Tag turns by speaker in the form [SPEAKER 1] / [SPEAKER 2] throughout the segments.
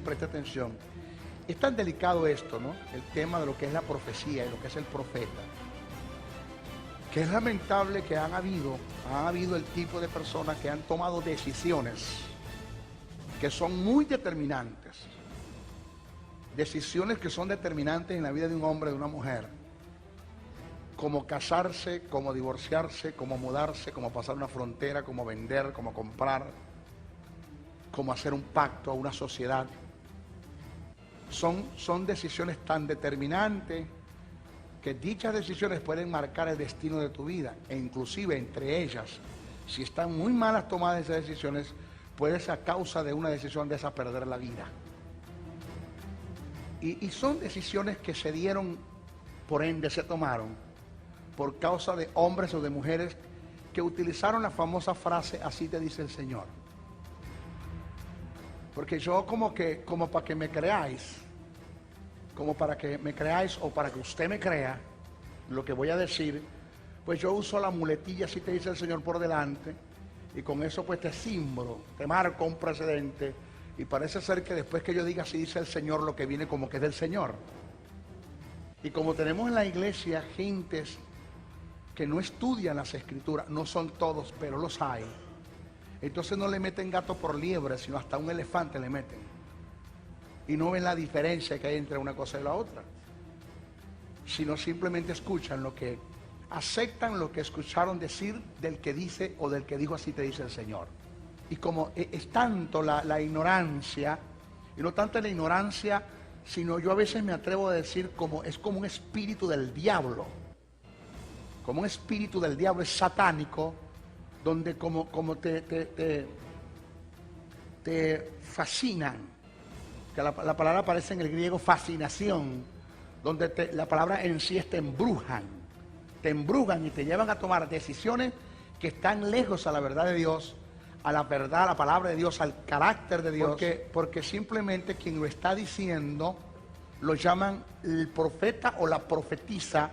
[SPEAKER 1] preste atención. Es tan delicado esto, ¿no? El tema de lo que es la profecía y lo que es el profeta, que es lamentable que ha habido el tipo de personas que han tomado decisiones que son muy determinantes, decisiones que son determinantes en la vida de un hombre, de una mujer, como casarse, como divorciarse, como mudarse, como pasar una frontera, como vender, como comprar, como hacer un pacto a una sociedad. Son decisiones tan determinantes que dichas decisiones pueden marcar el destino de tu vida, e inclusive entre ellas, si están muy malas tomadas esas decisiones, puedes a causa de una decisión de esa perder la vida. Y son decisiones que se dieron, por ende se tomaron, por causa de hombres o de mujeres que utilizaron la famosa frase, así te dice el Señor. Porque yo como para que me creáis, o para que usted me crea lo que voy a decir, pues yo uso la muletilla, así te dice el Señor, por delante, y con eso pues te simbro, te marco un precedente, y parece ser que después que yo diga así dice el Señor, lo que viene como que es del Señor. Y como tenemos en la iglesia gentes que no estudian las escrituras, no son todos, pero los hay, entonces no le meten gato por liebre, sino hasta un elefante le meten. Y no ven la diferencia que hay entre una cosa y la otra, sino simplemente aceptan lo que escucharon decir del que dice o del que dijo así te dice el Señor. Y como es tanto la ignorancia, y no tanto la ignorancia, sino yo a veces me atrevo a decir es como un espíritu del diablo, como un espíritu del diablo, es satánico, donde como te fascinan, que la palabra aparece en el griego fascinación, donde la palabra en sí es te embrujan y te llevan a tomar decisiones que están lejos a la verdad de Dios, a la verdad, a la palabra de Dios, al carácter de Dios, porque simplemente quien lo está diciendo lo llaman el profeta o la profetisa,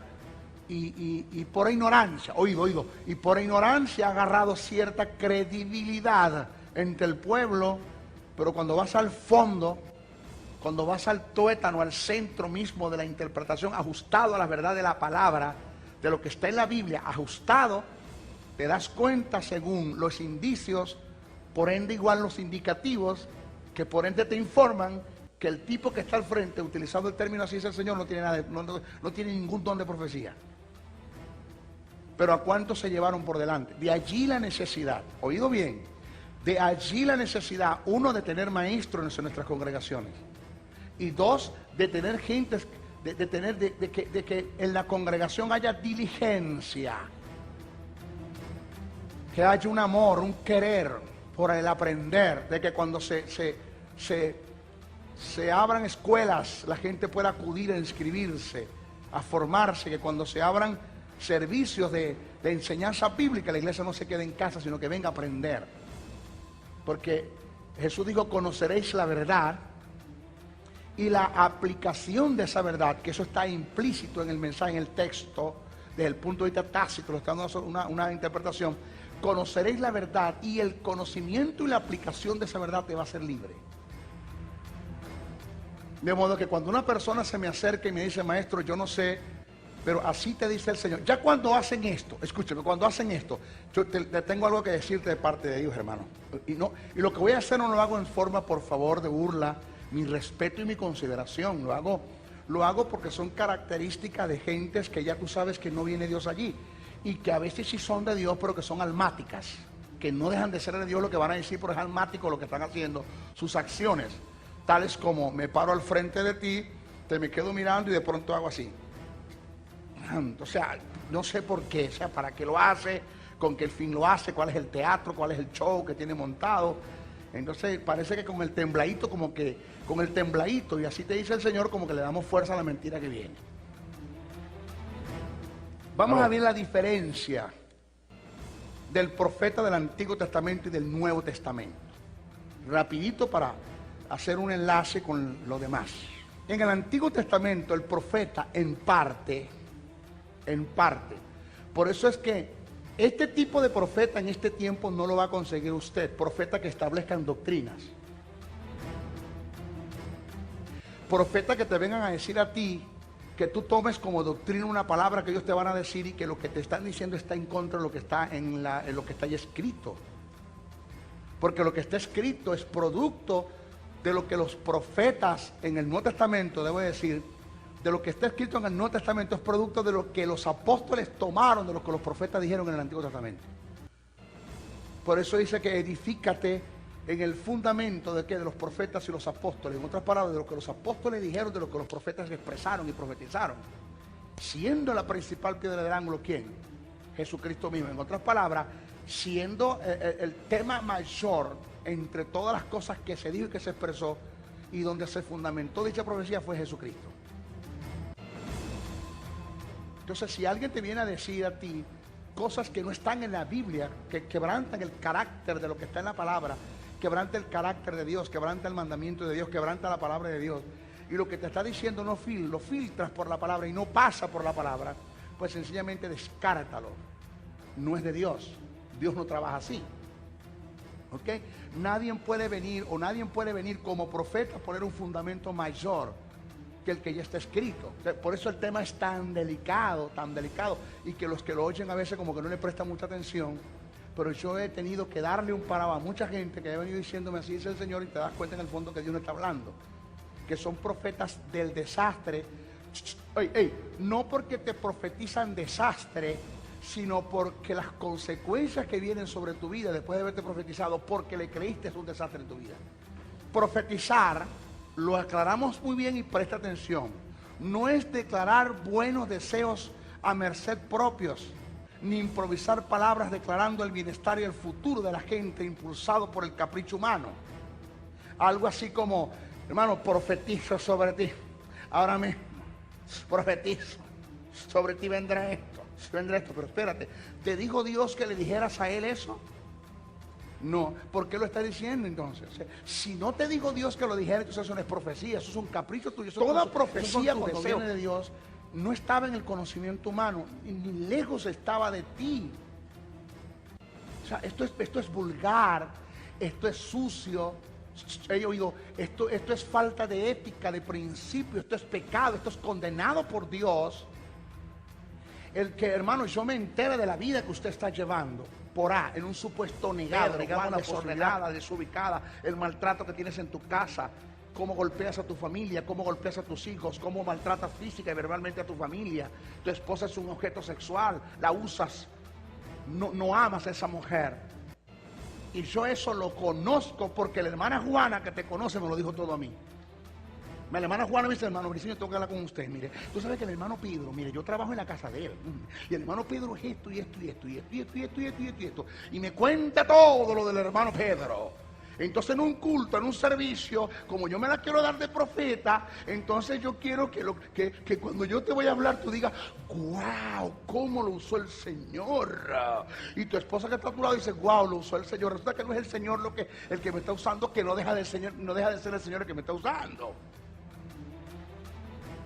[SPEAKER 1] y por ignorancia, y por ignorancia ha agarrado cierta credibilidad entre el pueblo, pero cuando vas al fondo, cuando vas al tuétano, al centro mismo de la interpretación, ajustado a la verdad de la palabra, de lo que está en la Biblia, ajustado, te das cuenta según los indicios, por ende igual los indicativos, que por ende te informan que el tipo que está al frente, utilizando el término así dice el Señor, no tiene ningún don de profecía. Pero ¿a cuántos se llevaron por delante? De allí la necesidad, oído bien, de allí la necesidad, uno, de tener maestros en nuestras congregaciones, y dos, de tener gentes, de que en la congregación haya diligencia, que haya un amor, un querer por el aprender, de que cuando se abran escuelas, la gente pueda acudir a inscribirse, a formarse, que cuando se abran servicios de enseñanza bíblica, la iglesia no se quede en casa, sino que venga a aprender. Porque Jesús dijo, conoceréis la verdad, y la aplicación de esa verdad, que eso está implícito en el mensaje, en el texto, desde el punto de vista tácito, lo está dando una interpretación, conoceréis la verdad, y el conocimiento y la aplicación de esa verdad te va a hacer libre. De modo que cuando una persona se me acerca y me dice, maestro, yo no sé, pero así te dice el Señor. Ya cuando hacen esto, escúcheme, cuando hacen esto, yo te tengo algo que decirte de parte de Dios, hermano. Y lo que voy a hacer no lo hago en forma, por favor, de burla. Mi respeto y mi consideración, lo hago porque son características de gentes que ya tú sabes que no viene Dios allí, y que a veces sí son de Dios, pero que son almáticas, que no dejan de ser de Dios lo que van a decir, pero es almático lo que están haciendo, sus acciones, tales como me paro al frente de ti, te me quedo mirando y de pronto hago así. O sea, no sé por qué, o sea, para qué lo hace, con qué fin lo hace, cuál es el teatro, cuál es el show que tiene montado. Entonces parece que con el tembladito, y así te dice el Señor, como que le damos fuerza a la mentira que viene. Vamos a ver la diferencia del profeta del Antiguo Testamento y del Nuevo Testamento. Rapidito para hacer un enlace con lo demás. En el Antiguo Testamento el profeta en parte, por eso es que este tipo de profeta en este tiempo no lo va a conseguir usted, profeta que establezcan doctrinas. profetas que te vengan a decir a ti que tú tomes como doctrina una palabra que ellos te van a decir y que lo que te están diciendo está en contra de lo que está en lo que está ahí escrito. Porque lo que está escrito es producto de lo que los profetas en el Nuevo Testamento, debo decir, de lo que está escrito en el Nuevo Testamento es producto de lo que los apóstoles tomaron de lo que los profetas dijeron en el Antiguo Testamento. Por eso dice que edifícate en el fundamento de los profetas y los apóstoles. En otras palabras, de lo que los apóstoles dijeron, de lo que los profetas expresaron y profetizaron. Siendo la principal piedra del ángulo, ¿quién? Jesucristo mismo. En otras palabras, siendo el tema mayor entre todas las cosas que se dijo y que se expresó, y donde se fundamentó dicha profecía fue Jesucristo. Entonces, si alguien te viene a decir a ti cosas que no están en la Biblia, que quebrantan el carácter de lo que está en la palabra, quebranta el carácter de Dios, quebranta el mandamiento de Dios, quebranta la palabra de Dios, y lo que te está diciendo lo filtras por la palabra y no pasa por la palabra, pues sencillamente descártalo. No es de Dios. Dios no trabaja así. ¿Ok? Nadie puede venir como profeta a poner un fundamento mayor que el que ya está escrito. Por eso el tema es tan delicado, y que los que lo oyen a veces como que no le prestan mucha atención. Pero yo he tenido que darle un parado a mucha gente que ha venido diciéndome así dice el Señor, y te das cuenta en el fondo que Dios no está hablando, que son profetas del desastre. No porque te profetizan desastre, sino porque las consecuencias que vienen sobre tu vida después de haberte profetizado porque le creíste es un desastre en tu vida. Profetizar, lo aclaramos muy bien y presta atención, no es declarar buenos deseos a merced propios, ni improvisar palabras declarando el bienestar y el futuro de la gente impulsado por el capricho humano. Algo así como, hermano, profetizo sobre ti, ahora mismo, profetizo, sobre ti vendrá esto, pero espérate, ¿te dijo Dios que le dijeras a él eso? No, ¿por qué lo está diciendo entonces? Si no te dijo Dios que lo dijera, entonces eso no es profecía, eso es un capricho tuyo. Toda profecía cuando viene de Dios no estaba en el conocimiento humano, ni lejos estaba de ti. O sea, esto es vulgar, esto es sucio, he oído, esto es falta de ética, de principio, esto es pecado, esto es condenado por Dios. El que, hermano, yo me entere de la vida que usted está llevando por en un supuesto negado, una desordenada, desubicada, el maltrato que tienes en tu casa, cómo golpeas a tu familia, cómo golpeas a tus hijos, cómo maltratas física y verbalmente a tu familia. Tu esposa es un objeto sexual, la usas, no amas a esa mujer. Y yo eso lo conozco porque la hermana Juana que te conoce me lo dijo todo a mí. La hermana Juana me dice, hermano Briceño, tengo que hablar con usted. Mire, tú sabes que el hermano Pedro, mire, yo trabajo en la casa de él. Y el hermano Pedro es esto y esto y esto y esto y esto y esto y esto y esto. Y me cuenta todo lo del hermano Pedro. Entonces en un culto, en un servicio, como yo me la quiero dar de profeta, entonces yo quiero que cuando yo te voy a hablar tú digas, wow, cómo lo usó el Señor. Y tu esposa que está a tu lado dice, wow, lo usó el Señor. Resulta que no es el Señor el que me está usando, que no deja de ser el Señor el que me está usando.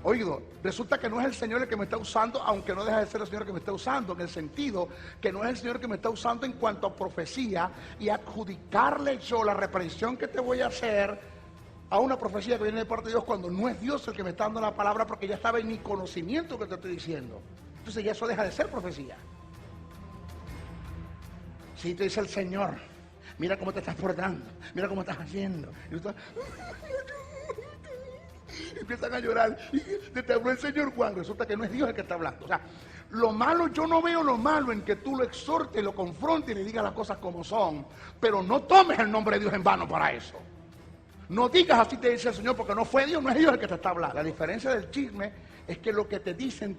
[SPEAKER 1] Oído, resulta que no es el Señor el que me está usando, aunque no deja de ser el Señor el que me está usando, en el sentido que no es el Señor el que me está usando en cuanto a profecía y adjudicarle yo la reprensión que te voy a hacer a una profecía que viene de parte de Dios cuando no es Dios el que me está dando la palabra, porque ya estaba en mi conocimiento que te estoy diciendo. Entonces ya eso deja de ser profecía. Si te dice el Señor, mira cómo te estás portando, mira cómo estás haciendo, y tú estás... empiezan a llorar y te habló el señor Juan, resulta que no es Dios el que está hablando. O sea, lo malo, yo no veo lo malo en que tú lo exhortes, lo confrontes y le digas las cosas como son, pero no tomes el nombre de Dios en vano para eso. No digas así te dice el Señor, porque no fue Dios, no es Dios el que te está hablando. La diferencia del chisme es que lo que te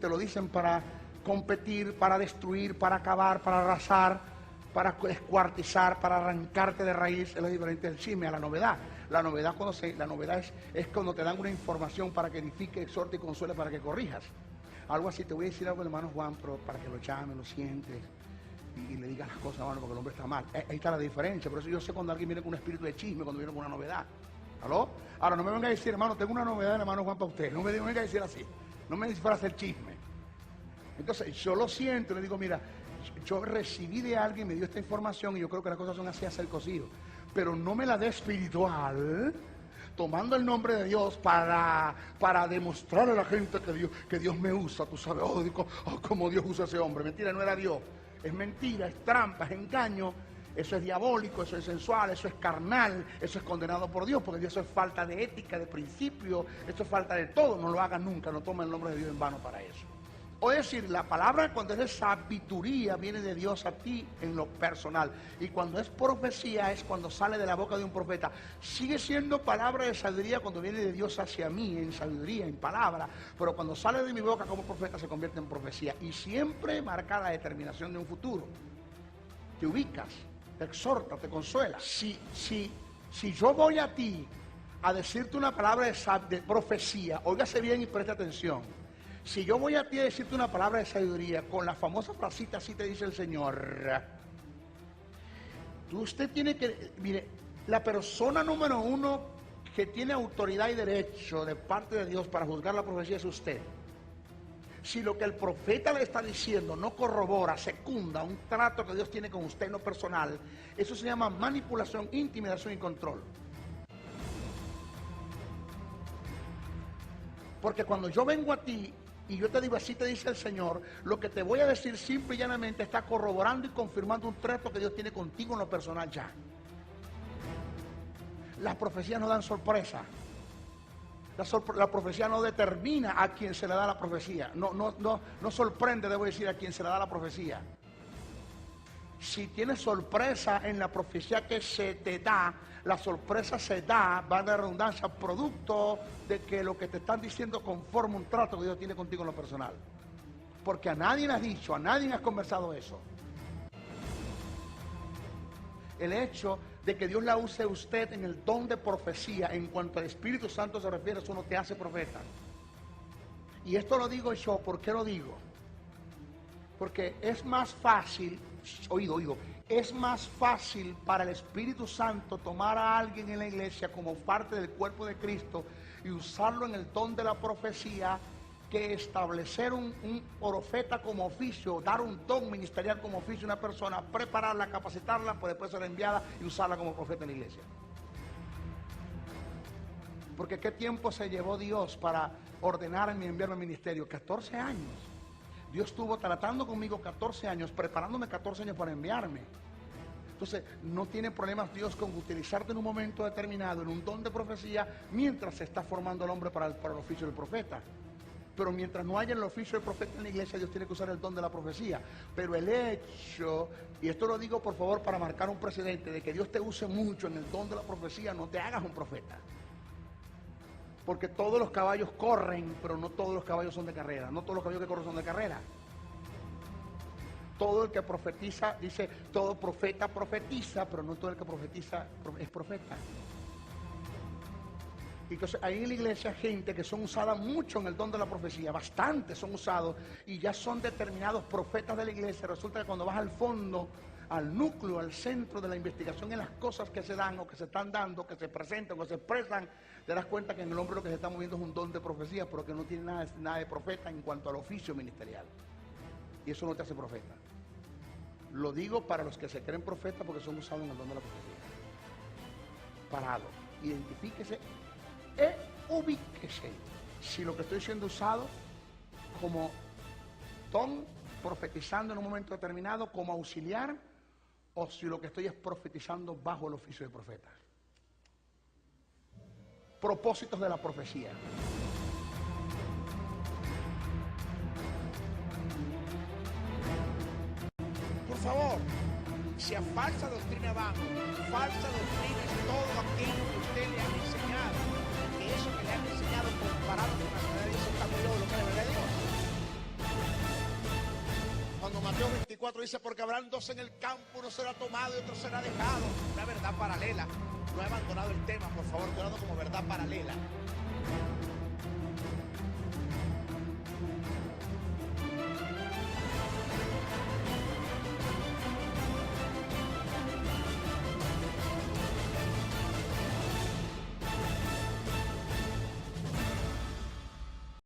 [SPEAKER 1] lo dicen para competir, para destruir, para acabar, para arrasar, para descuartizar, para arrancarte de raíz. Es lo diferente del chisme a la novedad. La novedad es cuando te dan una información para que edifique, exhorte y consuele, para que corrijas. Algo así, te voy a decir algo, hermano Juan, pero para que lo llames, lo sientes y le digas las cosas, hermano, porque el hombre está mal. Ahí está la diferencia. Por eso yo sé cuando alguien viene con un espíritu de chisme, cuando viene con una novedad. ¿Aló? Ahora, no me venga a decir, hermano, tengo una novedad, hermano Juan, para usted. No me venga a decir así. No me dice para hacer chisme. Entonces, yo lo siento, le digo, mira, yo recibí de alguien, me dio esta información y yo creo que las cosas son así, hacer cocido. Pero no me la dé espiritual, tomando el nombre de Dios para demostrarle a la gente que Dios me usa, tú sabes, cómo Dios usa a ese hombre. Mentira, no era Dios. Es mentira, es trampa, es engaño. Eso es diabólico, eso es sensual, eso es carnal, eso es condenado por Dios, porque eso es falta de ética, de principio, eso es falta de todo. No lo hagan nunca, no tomen el nombre de Dios en vano para eso. O decir, la palabra cuando es de sabiduría viene de Dios a ti en lo personal. Y cuando es profecía es cuando sale de la boca de un profeta. Sigue siendo palabra de sabiduría cuando viene de Dios hacia mí, en sabiduría, en palabra. Pero cuando sale de mi boca como profeta se convierte en profecía. Y siempre marca la determinación de un futuro. Te ubicas, te exhorta, te consuela. Si yo voy a ti a decirte una palabra de profecía, óigase bien y preste atención. Si yo voy a ti a decirte una palabra de sabiduría, con la famosa frasita, así te dice el Señor, usted tiene que, mire, la persona número uno que tiene autoridad y derecho de parte de Dios para juzgar la profecía es usted. Si lo que el profeta le está diciendo no corrobora, secunda un trato que Dios tiene con usted en lo personal, eso se llama manipulación, intimidación y control. Porque cuando yo vengo a ti y yo te digo, así te dice el Señor, lo que te voy a decir simple y llanamente está corroborando y confirmando un trato que Dios tiene contigo en lo personal ya. Las profecías no dan sorpresa. La profecía no determina a quien se le da la profecía. No sorprende, debo decir, a quien se le da la profecía. Si tienes sorpresa en la profecía que se te da, la sorpresa se da, va de redundancia, producto de que lo que te están diciendo conforma un trato que Dios tiene contigo en lo personal. Porque a nadie le has dicho, a nadie le has conversado eso. El hecho de que Dios la use a usted en el don de profecía, en cuanto al Espíritu Santo se refiere, eso no te hace profeta. Y esto lo digo yo, ¿por qué lo digo? Porque es más fácil, oído, es más fácil para el Espíritu Santo tomar a alguien en la iglesia como parte del cuerpo de Cristo y usarlo en el don de la profecía que establecer un profeta como oficio, dar un don ministerial como oficio a una persona, prepararla, capacitarla, para después ser enviada y usarla como profeta en la iglesia. Porque ¿qué tiempo se llevó Dios para ordenarme y enviarme al ministerio? 14 años. Dios estuvo tratando conmigo 14 años, preparándome 14 años para enviarme. Entonces, no tiene problemas Dios con utilizarte en un momento determinado, en un don de profecía, mientras se está formando al hombre para el oficio del profeta. Pero mientras no haya el oficio del profeta en la iglesia, Dios tiene que usar el don de la profecía. Pero el hecho, y esto lo digo por favor para marcar un precedente, de que Dios te use mucho en el don de la profecía, no te hagas un profeta. Porque todos los caballos corren, pero no todos los caballos son de carrera. No todos los caballos que corren son de carrera. Todo el que profetiza, dice, todo profeta profetiza, pero no todo el que profetiza es profeta. Y entonces hay en la iglesia gente que son usadas mucho en el don de la profecía, bastantes son usados y ya son determinados profetas de la iglesia. Resulta que cuando vas al fondo, al núcleo, al centro de la investigación en las cosas que se dan o que se están dando, que se presentan o que se expresan, te das cuenta que en el hombre lo que se está moviendo es un don de profecía, pero que no tiene nada de profeta en cuanto al oficio ministerial. Y eso no te hace profeta. Lo digo para los que se creen profetas porque son usados en el don de la profecía. Parado, identifíquese e ubíquese si lo que estoy siendo usado como don, profetizando en un momento determinado, como auxiliar, o si lo que estoy es profetizando bajo el oficio de profeta. Propósitos de la profecía. Por favor, si a falsa doctrina vamos, falsa doctrina es todo aquello que usted le han enseñado, que eso que le han enseñado comparado con la verdad de Dios está muy lejos de lo que es la verdad de Dios. Cuando Mateo 24 dice, porque habrán dos en el campo, uno será tomado y otro será dejado. Una verdad paralela. No he abandonado el tema, por favor, cuidado como verdad paralela.